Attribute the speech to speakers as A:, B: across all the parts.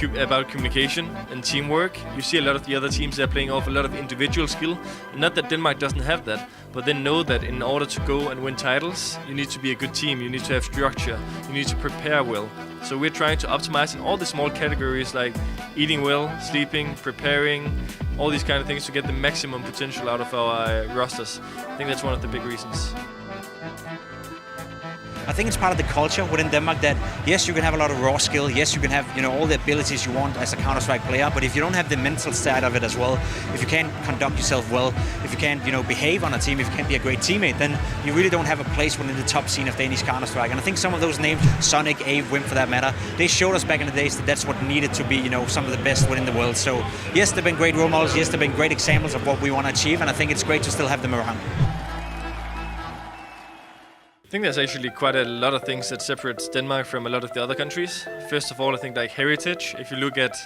A: about communication and teamwork. You see a lot of the other teams, they're playing off a lot of individual skill. Not that Denmark doesn't have that, but they know that in order to go and win titles, you need to be a good team, you need to have structure, you need to prepare well. So we're trying to optimize in all the small categories like eating well, sleeping, preparing, all these kind of things to get the maximum potential out of our rosters. I think that's one of the big reasons.
B: I think it's part of the culture within Denmark that yes, you can have a lot of raw skill, yes, you can have all the abilities you want as a Counter-Strike player, but if you don't have the mental side of it as well, if you can't conduct yourself well, if you can't behave on a team, if you can't be a great teammate, then you really don't have a place within the top scene of Danish Counter-Strike. And I think some of those names, Sonic, Ave, Wim for that matter, they showed us back in the days that that's what needed to be some of the best within the world. So yes, they've been great role models, yes, they've been great examples of what we want to achieve, and I think it's great to still have them around.
A: I think there's actually quite a lot of things that separates Denmark from a lot of the other countries. First of all, I think like heritage. If you look at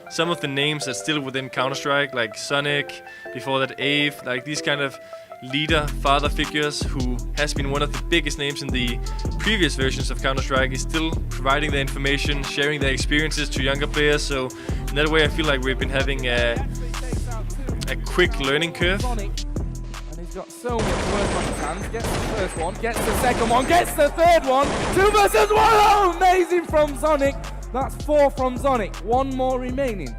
A: some of the names that's still within Counter-Strike, like Sonic, before that Ave, like these kind of leader, father figures who has been one of the biggest names in the previous versions of Counter-Strike, is still providing their information, sharing their experiences to younger players. So in that way, I feel like we've been having a quick learning curve.
C: Got so much work on his hands, gets the first one, gets the second one, gets the third one, 2 versus 1, oh, amazing from Zonic. That's 4 from Zonic, 1 more remaining.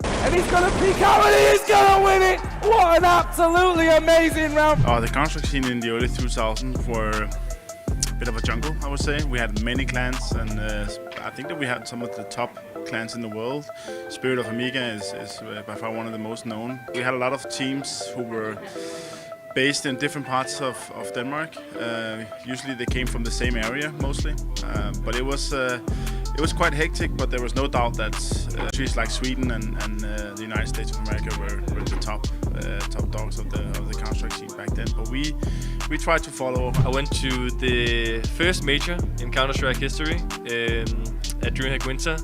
C: And he's gonna peek out and he's gonna win it! What an absolutely amazing round!
D: The Counter-Strike scene in the early 2000s were a bit of a jungle, I would say. We had many clans, and I think that we had some of the top clans in the world. Spirit of Amiga is by far one of the most known. We had a lot of teams who were based in different parts of Denmark. Usually they came from the same area mostly, but it was quite hectic. But there was no doubt that countries like Sweden and the United States of America were the top dogs of the Counter-Strike scene back then. But we tried to follow.
A: I went to the first major in Counter-Strike history at DreamHack Winter.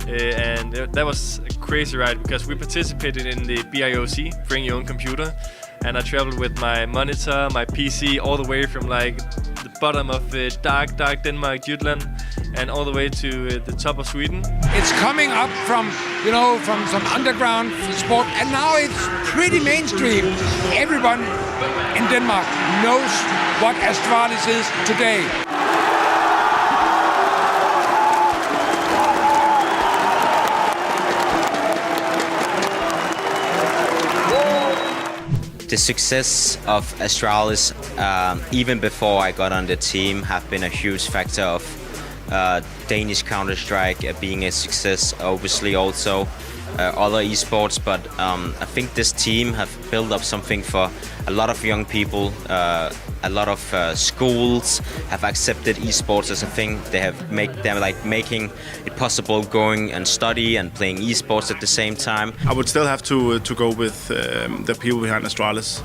A: And that was a crazy ride because we participated in the BIOC, Bring Your Own Computer. And I traveled with my monitor, my PC, all the way from like the bottom of dark Denmark, Jutland, and all the way to the top of Sweden.
E: It's coming up from some underground sport, and now it's pretty mainstream. Everyone in Denmark knows what Astralis is today.
F: The success of Astralis, even before I got on the team, have been a huge factor of Danish Counter-Strike being a success. Obviously also other esports, but I think this team have built up something for a lot of young people. A lot of schools have accepted esports as a thing. They have making it possible going and study and playing esports at the same time.
D: I would still have to go with the people behind Astralis.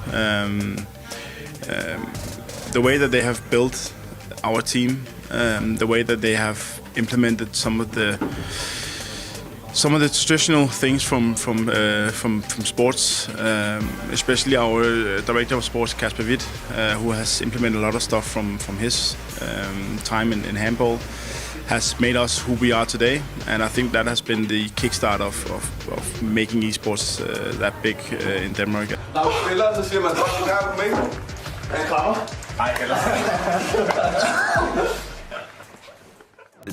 D: The way that they have built our team, the way that they have implemented some of the traditional things from sports, especially our director of sports, Kasper Witt, who has implemented a lot of stuff from his time in handball, has made us who we are today. And I think that has been the kickstart of making esports that big in Denmark.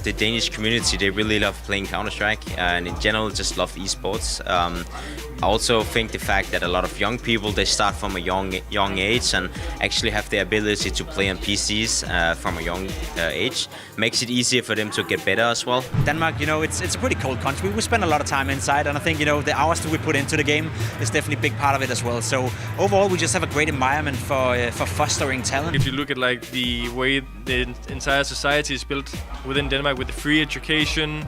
F: The Danish community, they really love playing Counter-Strike and in general just love esports. I also think the fact that a lot of young people, they start from a young age and actually have the ability to play on PCs from a young age, makes it easier for them to get better as well.
B: Denmark, it's a pretty cold country. We spend a lot of time inside, and I think, the hours that we put into the game is definitely a big part of it as well. So overall, we just have a great environment for fostering talent.
A: If you look at like the way the entire society is built within Denmark, with the free education,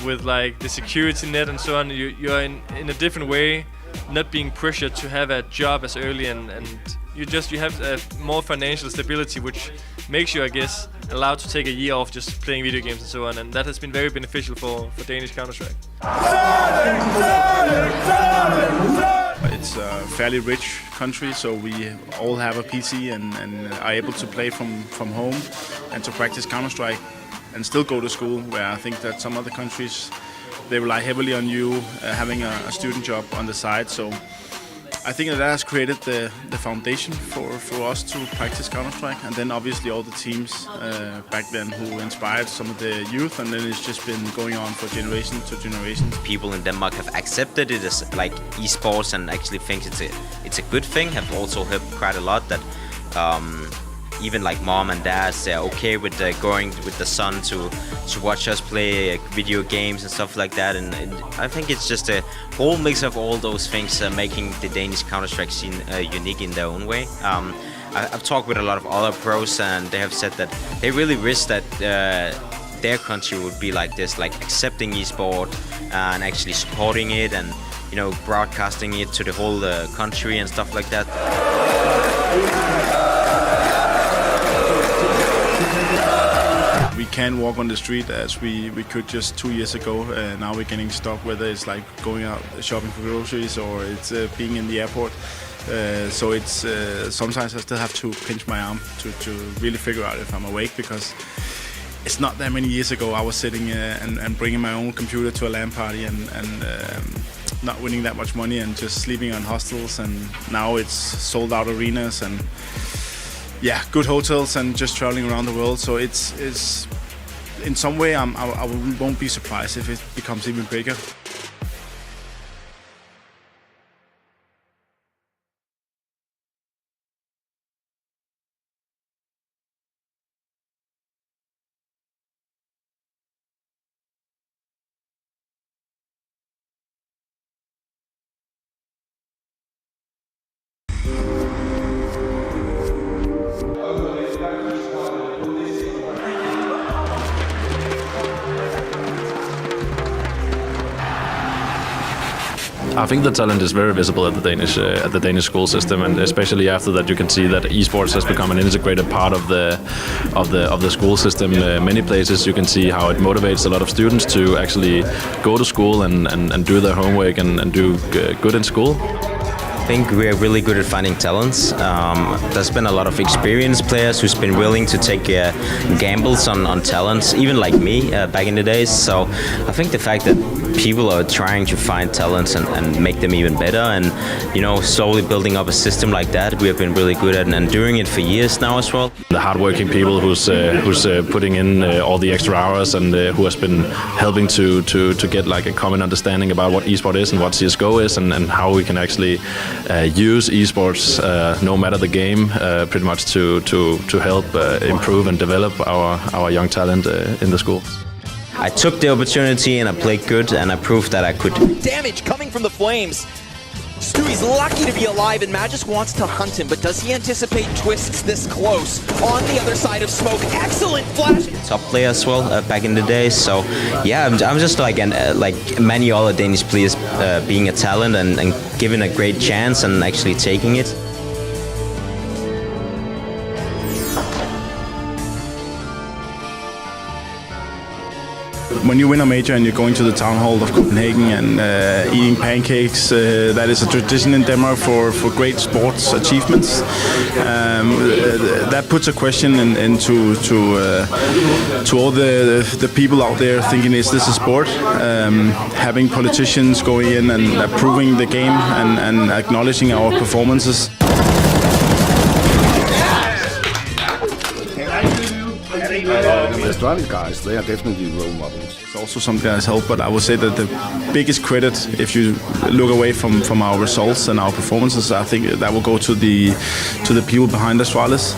A: with like the security net and so on, you're in a different way, not being pressured to have a job as early, and you have more financial stability, which makes you, I guess, allowed to take a year off just playing video games and so on, and that has been very beneficial for Danish Counter-Strike.
D: It's a fairly rich country, so we all have a PC and are able to play from home and to practice Counter-Strike and still go to school, where I think that some other countries they rely heavily on you having a student job on the side. So I think that has created the foundation for us to practice Counter-Strike, and then obviously all the teams back then who inspired some of the youth, and then it's just been going on for generation to generation.
F: People in Denmark have accepted it as like esports and actually think it's a good thing. Have also helped quite a lot that even like mom and dad, they're okay with going with the son to watch us play video games and stuff like that. And I think it's just a whole mix of all those things making the Danish Counter-Strike scene unique in their own way. I've talked with a lot of other pros, and they have said that they really wish that their country would be like this, like accepting esport and actually supporting it, and broadcasting it to the whole country and stuff like that.
D: We can walk on the street as we could just 2 years ago. Now we're getting stuck, whether it's like going out shopping for groceries or it's being in the airport. So it's sometimes I still have to pinch my arm to really figure out if I'm awake, because it's not that many years ago I was sitting and bringing my own computer to a LAN party and not winning that much money and just sleeping on hostels, and now it's sold out arenas and good hotels and just traveling around the world. So it's in some way I won't be surprised if it becomes even bigger.
G: I think the talent is very visible at the Danish school system, and especially after that, you can see that esports has become an integrated part of the school system. Many places you can see how it motivates a lot of students to actually go to school and do their homework and do good in school.
F: I think we are really good at finding talents. There's been a lot of experienced players who's been willing to take gambles on talents, even like me back in the days. So I think the fact that people are trying to find talents and make them even better, and slowly building up a system like that, we have been really good at, and doing it for years now as well.
G: The hardworking people who's putting in all the extra hours, and who has been helping to get like a common understanding about what esport is and what CSGO is, and how we can actually use esports, no matter the game, pretty much to help improve and develop our young talent in the school.
F: I took the opportunity and I played good, and I proved that I could.
H: Damage coming from the flames. Stewie's lucky to be alive, and Magisk wants to hunt him, but does he anticipate twists this close? On the other side of smoke, excellent flash!
F: Top player as well back in the days, so yeah, I'm just like many other Danish players, being a talent and given a great chance and actually taking it.
D: When you win a major and you're going to the town hall of Copenhagen and eating pancakes, that is a tradition in Denmark for great sports achievements. That puts a question into all the people out there thinking, is this a sport? Having politicians going in and approving the game and acknowledging our performances.
I: The Astralis guys, they are definitely role models.
D: It's also something that has helped, but I would say that the biggest credit, if you look away from our results and our performances, I think that will go to the people behind Astralis.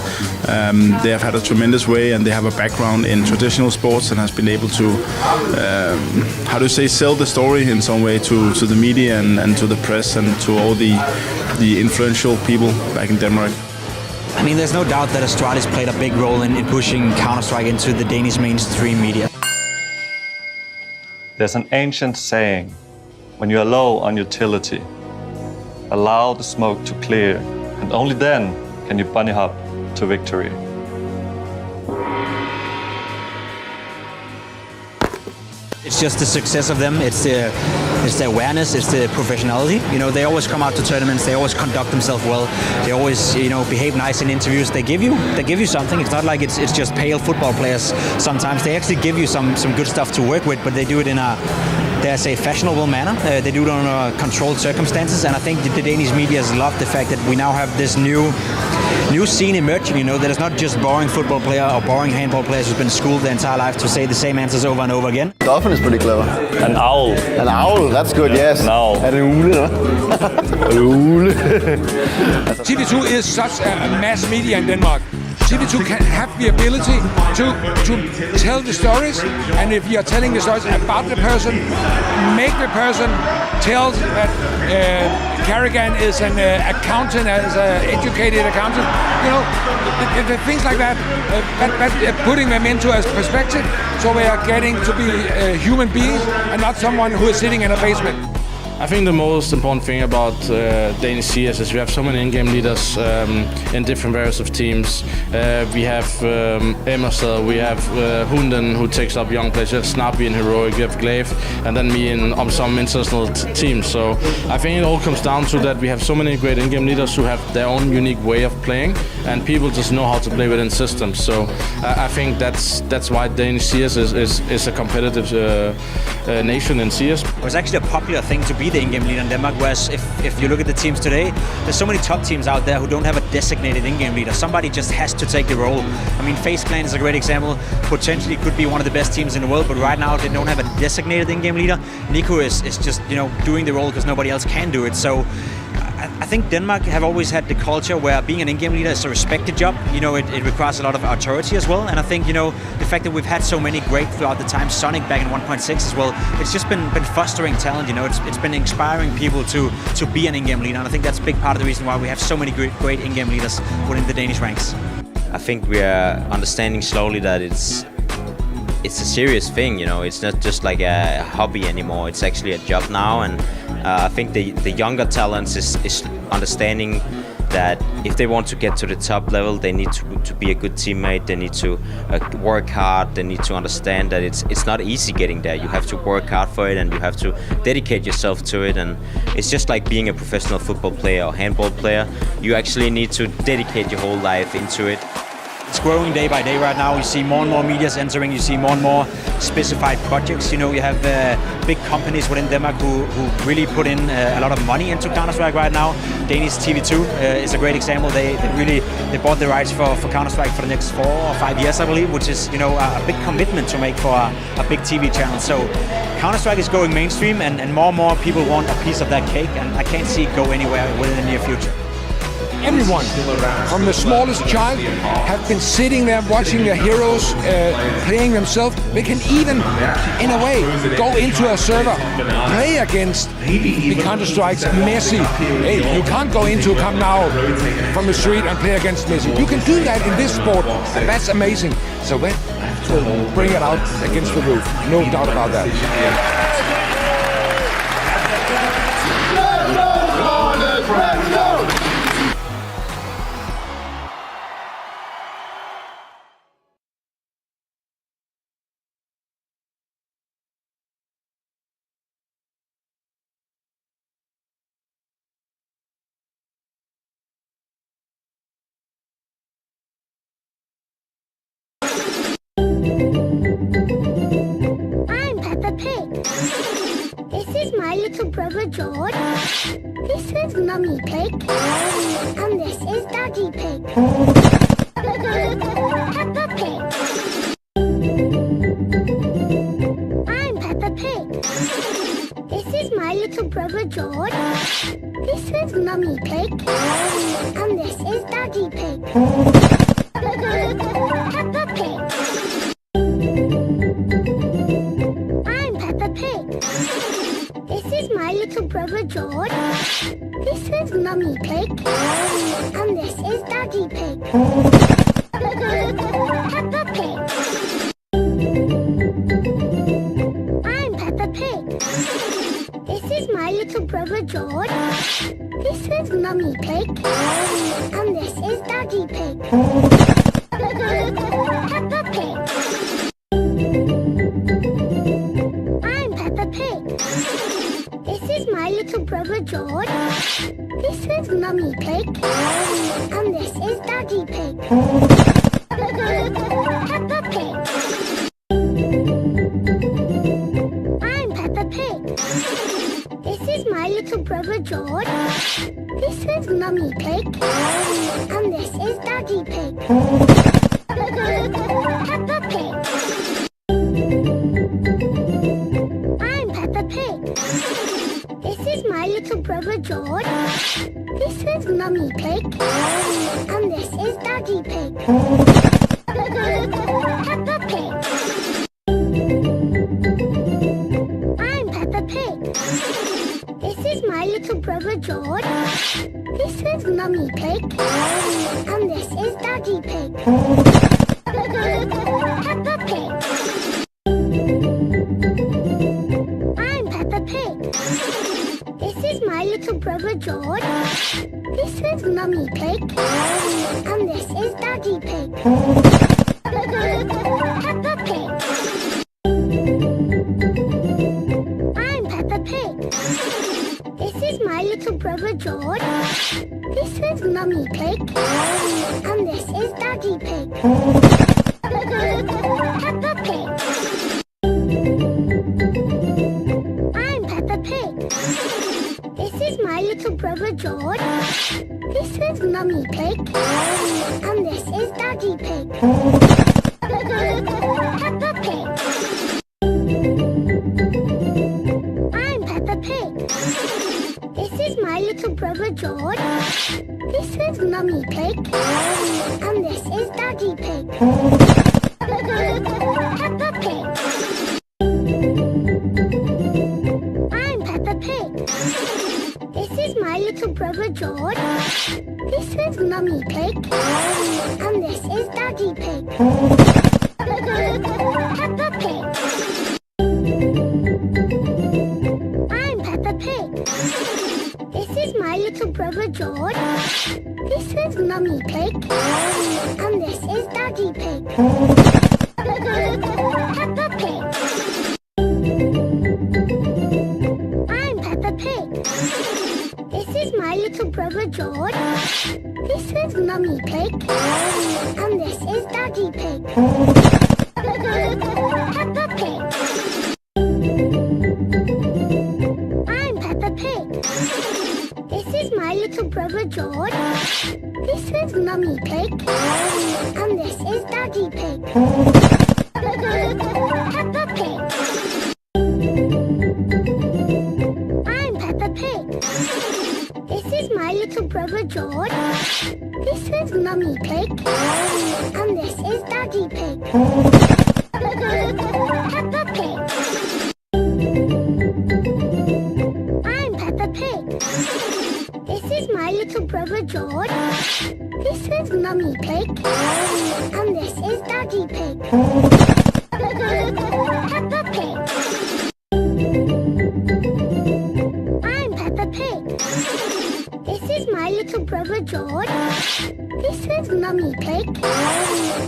D: They have had a tremendous way, and they have a background in traditional sports and has been able to, sell the story in some way to the media and to the press and to all the influential people back in Denmark.
B: I mean, there's no doubt that Astralis played a big role in pushing Counter-Strike into the Danish mainstream media.
J: There's an ancient saying, when you are low on utility, allow the smoke to clear, and only then can you bunny hop to victory.
B: It's just the success of them. It's the awareness. It's the professionality. They always come out to tournaments. They always conduct themselves well. They always, behave nice in interviews. They give you something. It's not like it's just pale football players. Sometimes they actually give you some good stuff to work with, but they do it in there's a fashionable manner. They do it under controlled circumstances, and I think the Danish media has loved the fact that we now have this new scene emerging, you know, that is not just boring football player or boring handball players who's been schooled their entire life to say the same answers over and over again.
I: Dolphin is pretty clever.
J: An owl.
I: An owl, that's good, yes.
J: An owl.
I: Er det ule, eller? Ule.
E: TV2 is such a mass media in Denmark. TV2 can have the ability to tell the stories, and if you're telling the stories about the person, make the person tell that Carrigan is an accountant, as an educated accountant. You know, the things like that, putting them into a perspective, so they are getting to be human beings and not someone who is sitting in a basement.
G: I think the most important thing about Danish CS is we have so many in-game leaders in different various of teams. We have Emerson, we have Hunden, who takes up young players, we have Snappy in Heroic, we have Glaive, and then me in some international teams. So I think it all comes down to that we have so many great in-game leaders who have their own unique way of playing, and people just know how to play within systems. So I think that's why Danish CS is a competitive nation in CS.
B: It was actually a popular thing to be the in-game leader in Denmark, whereas if you look at the teams today, there's so many top teams out there who don't have a designated in-game leader. Somebody just has to take the role. I mean, FaZe Clan is a great example. Potentially could be one of the best teams in the world, but right now they don't have a designated in-game leader. Nico is just, you know, doing the role because nobody else can do it. So I think Denmark have always had the culture where being an in-game leader is a respected job. You know, it requires a lot of authority as well. And I think, you know, the fact that we've had so many great throughout the time, Sonic back in 1.6 as well, it's just been fostering talent. You know, it's been inspiring people to be an in-game leader. And I think that's a big part of the reason why we have so many great in-game leaders within the Danish ranks.
F: I think we are understanding slowly that it's a serious thing, you know. It's not just like a hobby anymore. It's actually a job now, and I think the younger talents is understanding that if they want to get to the top level, they need to be a good teammate. They need to work hard. They need to understand that it's not easy getting there. You have to work hard for it, and you have to dedicate yourself to it. And it's just like being a professional football player or handball player. You actually need to dedicate your whole life into it.
B: It's growing day by day right now. You see more and more medias entering. You see more and more specified projects. You know, you have big companies within Denmark who really put in a lot of money into Counter-Strike right now. Danish TV2 is a great example. They bought the rights for Counter-Strike for the next 4 or 5 years, I believe, which is, you know, a big commitment to make for a big TV channel. So Counter-Strike is going mainstream, and more people want a piece of that cake, and I can't see it go anywhere within the near future.
E: Everyone, from the smallest child, have been sitting there watching their heroes playing themselves. They can even, in a way, go into a server, play against the Counter-Strike's Messi. Hey, you can't go into Camp Nou from the street and play against Messi. You can do that in this sport, and that's amazing. So that will bring it out against the roof, no doubt about that.
K: I'm Peppa Pig. This is my little brother George. This is Mummy Pig. And this is Daddy Pig. Peppa Pig. I'm Peppa Pig. This is my little brother George. This is Mummy Pig. And this is Daddy Pig. Peppa Pig. I'm Peppa Pig. This is my little brother George. This is Mummy Pig. And this is Daddy Pig. Peppa Pig. I'm Peppa Pig. This is my little brother George. This is Mummy Pig. And this is Daddy Pig. Peppa Pig. I'm Peppa Pig. This is my little brother George. This is Mummy Pig. And this is Daddy Pig. Peppa Pig. I'm Peppa Pig. my little brother George. This is Mummy Pig. And this is Daddy Pig. Peppa Pig. I'm Peppa Pig. This is my little brother George. This is Mummy Pig. And this is Daddy Pig. Peppa Pig. I'm Peppa Pig. This is my little brother George. This is Mummy Pig. And this is Daddy Pig. Peppa Pig. I'm Peppa Pig. This is my little brother George. This is Mummy Pig. And this is Daddy Pig. Peppa Pig. I'm Peppa Pig. This is my little brother George. This is Mummy Pig. And this is Daddy Pig. Peppa Pig. I'm Peppa Pig. This is my little brother George. This is Mummy Pig. And this is Daddy Pig. Peppa Pig. I'm Peppa Pig. This is my little brother George. This is Mummy Pig. And this is Daddy Pig. Peppa Pig. I'm Peppa Pig. This is my little brother George. This is Mummy Pig. And this is Daddy Pig. Peppa Pig. I'm Peppa Pig. This is my little brother George. This is Mummy Pig. And this is Daddy Pig. Peppa Pig. I'm Peppa Pig. This is my little brother George. This is Mummy Pig. And this is Daddy Pig. Peppa Pig. I'm Peppa Pig. This is my little brother George. This is Mummy Pig. And this is Daddy Pig. Peppa Pig. I'm Peppa Pig. This is my little brother George. This is Mummy Pig. And this is Daddy Pig. Peppa Pig. I'm Peppa Pig. This is my little brother George. This is Mummy Pig. And this is Daddy Pig. Peppa Pig. I'm Peppa Pig. This is my little brother George. This is Mummy Pig.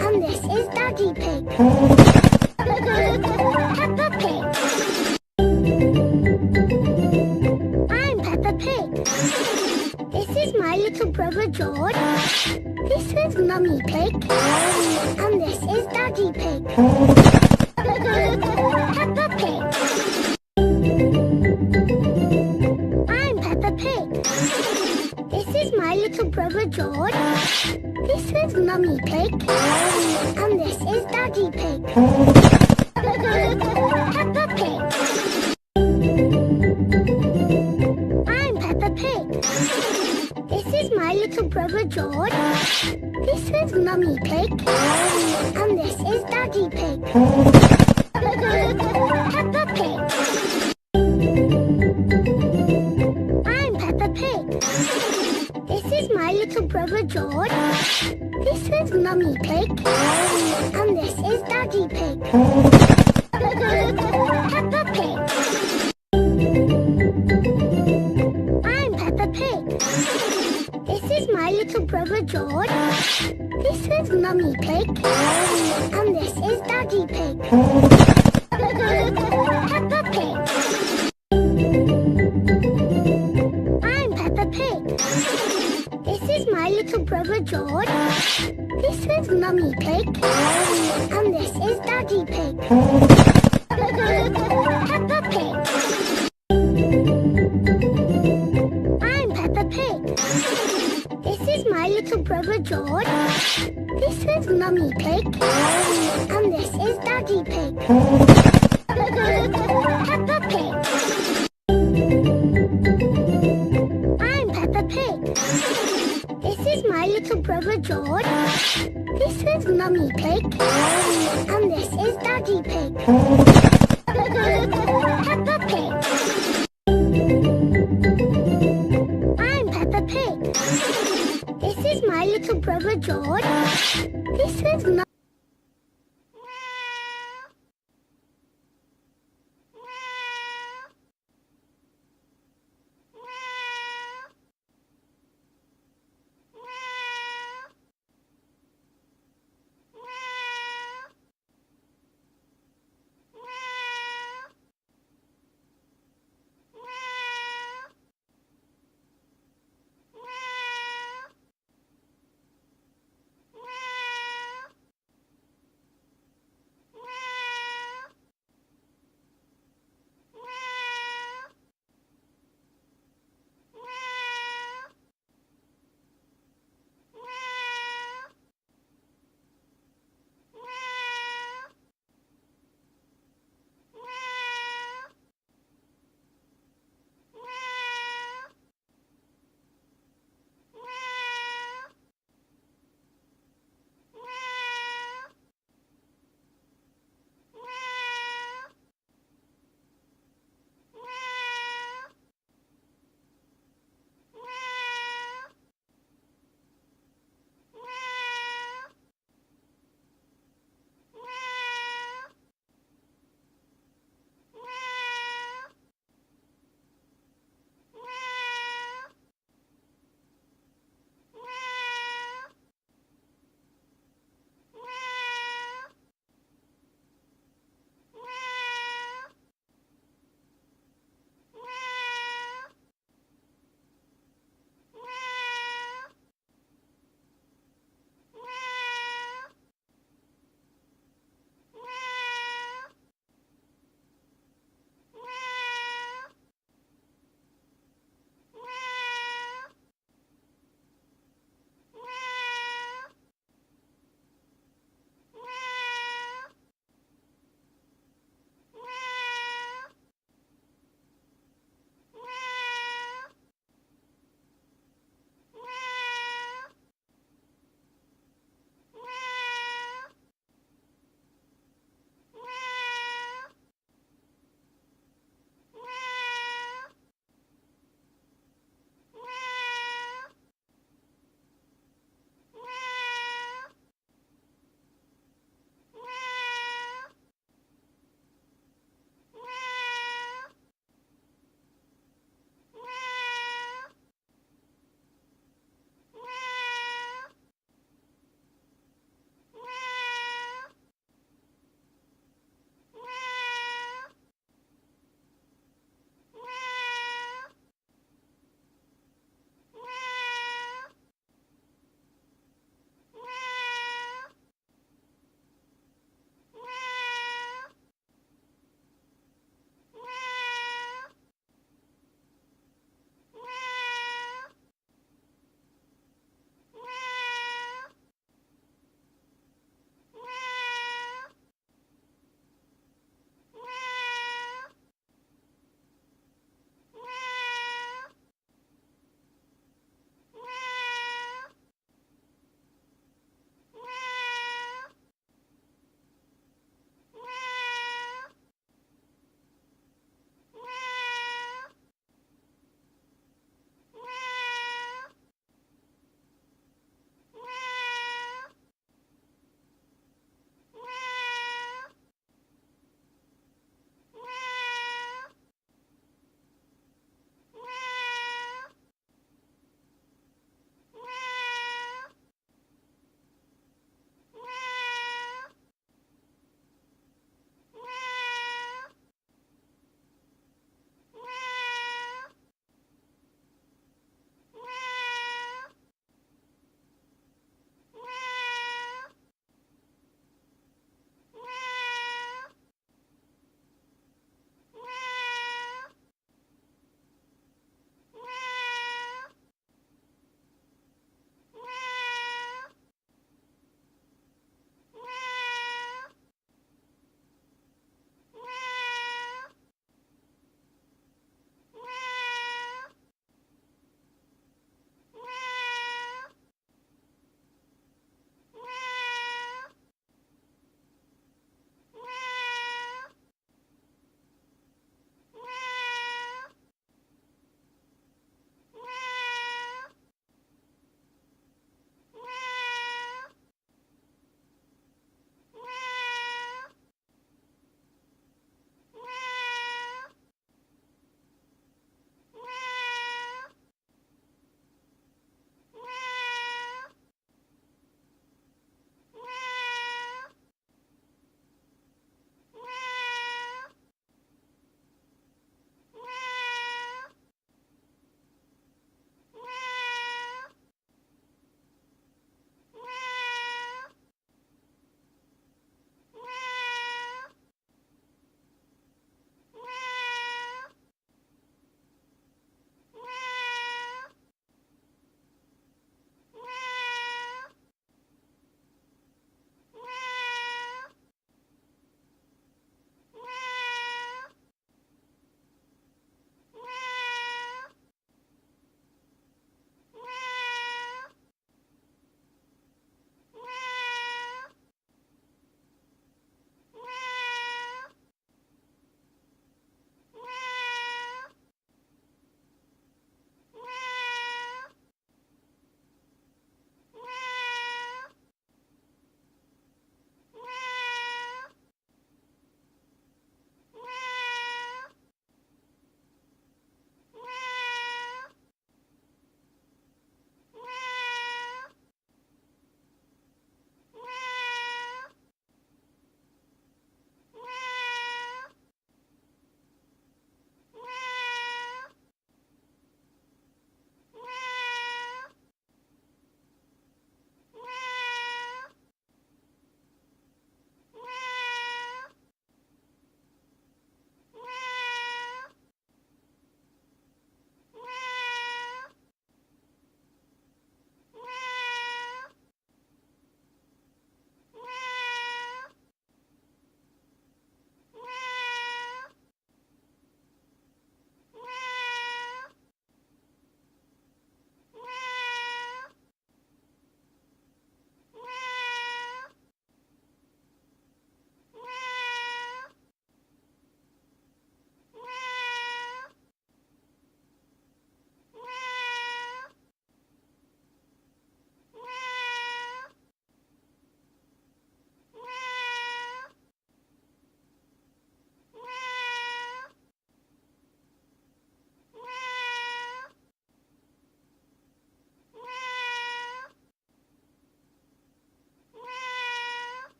K: And this is Daddy Pig. Peppa Pig. I'm Peppa Pig. This is my little brother George. This is Mummy Pig. And this is Daddy Pig. Peppa Pig. I'm Peppa Pig. This is my little brother George. This is Mummy Pig. And this is Daddy Pig. Peppa Pig. I'm Peppa Pig. This is my little brother George. This is Mummy Pig. And this is Daddy Pig. Peppa Pig. I'm Peppa Pig. This is my little brother George. This is Mummy Pig. And this is Daddy Pig. Peppa Pig. I'm Peppa Pig. This is my little brother George. This is Mummy Pig. And this is Daddy Pig. Peppa Pig. I'm Peppa Pig. This is my little brother George. This is Mummy Pig. And this is Daddy Pig. Peppa Pig. George. This is Mummy Pig. And this is Daddy Pig. Peppa Pig. I'm Peppa Pig. This is my little brother George. This is Mummy Pig. And this is Daddy Pig.